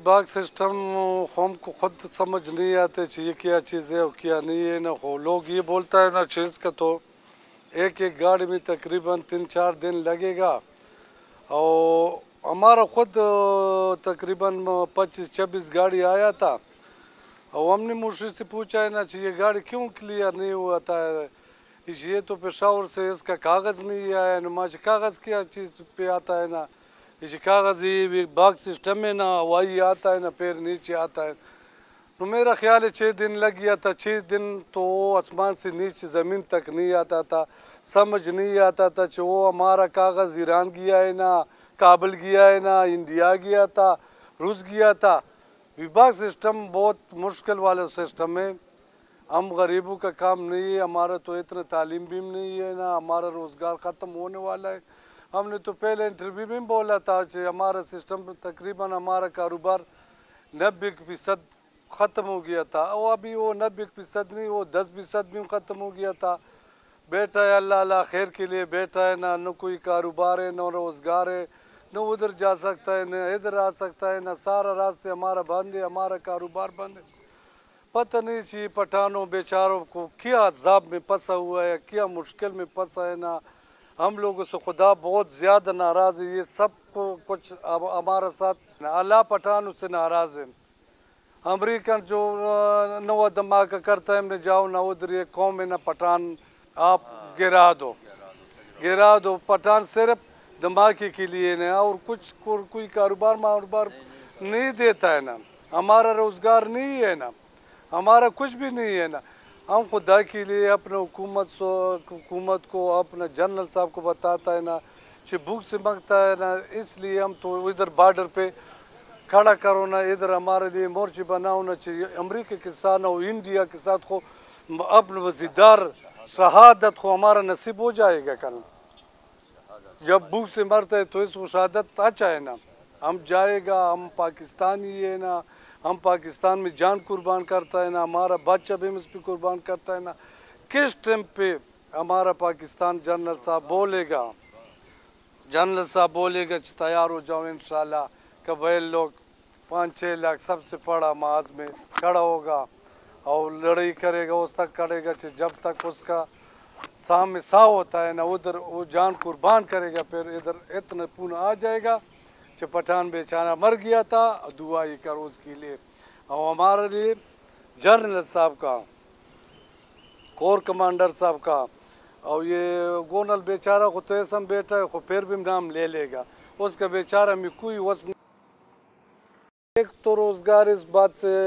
باغ system ہم کو خود سمجھ نہیں آتے یہ کیا چیز ہے اور کیا نہیں ہے نا. ہو لوگ یہ بولتا ہے نا چیز کا تو ایک گاڑی میں تقریباً 3-4 دن لگے گا. اور ہمارا خود تقریباً 25-26 گاڑی آیا تھا. اور ہم نے مشتری سے پوچھا ہے نا یہ گاڑی کیوں کلیئر نہیں ہوا تھا. یہ تو پشاور سے اس کا کاغذ نہیں آیا نا. ماچ کاغذ کیا چیز پہ آتا ہے نا. یہ کاغذ یہ باغ سسٹم ہے نا وہی آتا ہے نا پھر نیچے آتا ہے. تو میرا خیال ہے 6 دن لگ گیا تھا. 6 دن تو آسمان سے نیچے زمین تک نہیں آتا تھا. سمجھ نہیں آتا تھا کہ وہ ہمارا کاغذ ایران گیا ہے نا کابل گیا ہے نا انڈیا گیا تھا روس گیا تھا. باغ سسٹم بہت مشکل والا سسٹم ہے. ہم غریبوں کا کام نہیں ہے. ہمارا تو اتنا تعلیم بھی نہیں ہے نا. ہمارا روزگار ختم ہونے والا ہے. ہم نے تو پہلے انٹرویو میں بولا تھا کہ ہمارا سسٹم تقریباً ہمارا کاروبار 90% ختم ہو گیا تھا. اور ابھی وہ 90% نہیں وہ 10% بھی ختم ہو گیا تھا. بیٹا ہے اللہ اللہ خیر کے لیے بیٹا ہے نا. نہ کوئی کاروبار ہے نہ روزگار ہے. نہ ادھر جا سکتا ہے نہ ادھر آ سکتا ہے. نہ سارا راستے ہمارا بند ہے. ہمارا کاروبار بند ہے. پتہ نہیں چاہیے پٹھانوں بیچاروں کو کیا عذاب میں پھنسا ہوا ہے کیا مشکل میں پھنسا ہے نا. ہم لوگوں سے خدا بہت زیادہ ناراض ہے. یہ سب کو کچھ ہمارا ساتھ اللہ پٹھانوں سے ناراض ہے. امریکن جو نو دماغ کرتا ہے ہم نے جاؤ نہ ادھر یہ قوم ہے نہ پٹھان آپ گرا دو. پٹھان صرف دماغی کے لیے نا اور کچھ کوئی کاروبار نہیں دیتا ہے نا. ہمارا روزگار نہیں ہے نا. ہمارا کچھ بھی نہیں ہے نا. ہم خدا کے لیے اپنے حکومت کو اپنا جنرل صاحب کو بتاتا ہے نا کہ بھوک سے مانگتا ہے نا. اس لیے ہم تو ادھر بارڈر پہ کھڑا کرو نا. ادھر ہمارے لیے مورچے بناؤ نا چاہیے. امریکہ کے ساتھ اور انڈیا کے ساتھ کو اپنا وزیدار شہادت کو ہمارا نصیب ہو جائے گا. کل جب بھوک سے مرتا ہے تو اس کو شہادت اچھا ہے نا. ہم جائے گا. ہم پاکستانی ہے نا. ہم پاکستان میں جان قربان کرتا ہے نا. ہمارا بچہ بھی اس پہ قربان کرتا ہے نا. کس ٹائم پہ ہمارا پاکستان جنرل صاحب بولے گا کہ تیار ہو جاؤ انشاءاللہ. قبائل لوگ 5-6 لاکھ سب سے بڑا معاذ میں کھڑا ہوگا اور لڑائی کرے گا. اس تک کرے گا جب تک اس کا سامنے سا ہوتا ہے نا ادھر وہ جان قربان کرے گا. پھر ادھر اتنا پون آ جائے گا کہ پٹھان بیچارہ مر گیا تھا دعا ہی کرو اس کے لیے. اور ہمارے لیے جنرل صاحب کا کور کمانڈر صاحب کا اور یہ گونل بیچارہ کو تو ایسا بیٹا ہے خو پھر بھی نام لے گا. اس کا بیچارہ میں کوئی وصف نہیں. ایک تو روزگار اس بات سے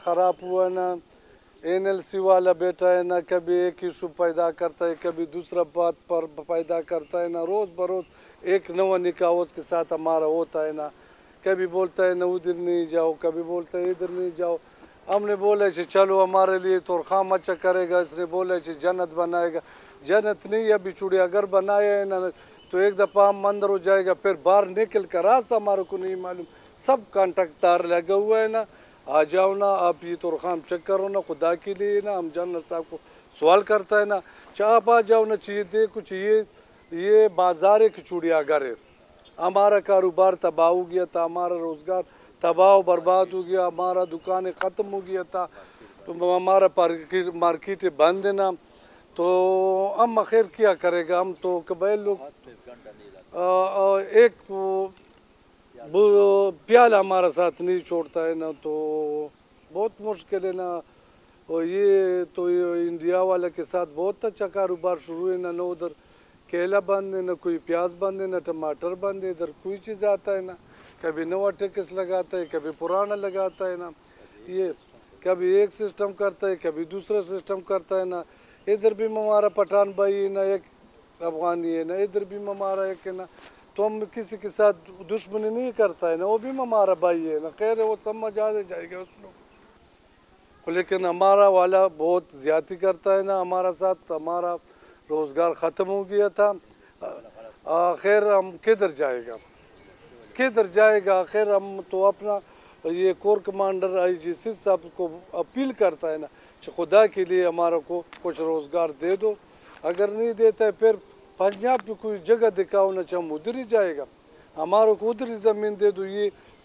خراب ہوا نا. NLC والا بیٹا ہے نا کبھی ایک ایشو پیدا کرتا ہے کبھی دوسرا بات پر پیدا کرتا ہے نا. روز بروز ایک نوا نکاح اس کے ساتھ ہمارا ہوتا ہے نا. کبھی بولتا ہے نا ادھر نہیں جاؤ کبھی بولتا ہے ادھر نہیں جاؤ. ہم نے بولا کہ چلو ہمارے لیے تو خام اچھا کرے گا. اس نے بولا کہ جنت بنائے گا. جنت نہیں ابھی چڑیا گھر بنایا ہے نا تو ایک دفعہ ہم اندر ہو جائے گا پھر باہر نکل کر راستہ ہمارے کو نہیں معلوم. سب کانٹیکٹ تار لگا ہوا ہے نا. آ جاؤ نا آپ یہ تو خام چیک کرو نا خدا کے لیے نا. ہم جنرل صاحب کو سوال کرتا ہے نا آپ آ جاؤ نا چاہیے دیکھو چاہیے یہ بازار ہے کہ چڑیا گھر ہے. ہمارا کاروبار تباہ ہو گیا تھا. ہمارا روزگار تباہ و برباد ہو گیا. ہمارا دکانیں ختم ہو گیا تھا. تو ہمارا مارکیٹ بند ہے نا. تو ہم آخر کیا کرے گا. ہم تو قبائل لوگ ایک پیالہ ہمارا ساتھ نہیں چھوڑتا ہے نا. تو بہت مشکل ہے نا. اور یہ تو انڈیا والے کے ساتھ بہت اچھا کاروبار شروع ہے نا. نہ ادھر کیلا بند ہے نہ کوئی پیاز بند ہے نہ ٹماٹر بند ہے. ادھر کوئی چیز آتا ہے نا. کبھی نوا ٹیکس لگاتا ہے کبھی پرانا لگاتا ہے نا. یہ کبھی ایک سسٹم کرتا ہے کبھی دوسرا سسٹم کرتا ہے نا. ادھر بھی ہمارا پٹھان بھائی ہے نا ایک افغانی ہے نا. ادھر بھی ہمارا ایک ہے نا. تو ہم کسی کے ساتھ دشمنی نہیں کرتا ہے نا. وہ بھی ہمارا بھائی ہے نا. خیر وہ سمجھ آ جائے گا اس لوگ. لیکن ہمارا والا بہت زیادتی کرتا ہے نا ہمارا ساتھ. ہمارا روزگار ختم ہو گیا تھا. خیر ہم کدھر جائے گا. خیر ہم تو اپنا یہ کور کمانڈر IGC صاحب کو اپیل کرتا ہے نا کہ خدا کے لیے ہمارا کو کچھ روزگار دے دو. اگر نہیں دیتا ہے پھر پنجاب پہ کوئی جگہ دکھاؤ نا ہم ادھر ہی جائے گا. ہمارا کو ادھر ہی زمین دے دو. یہ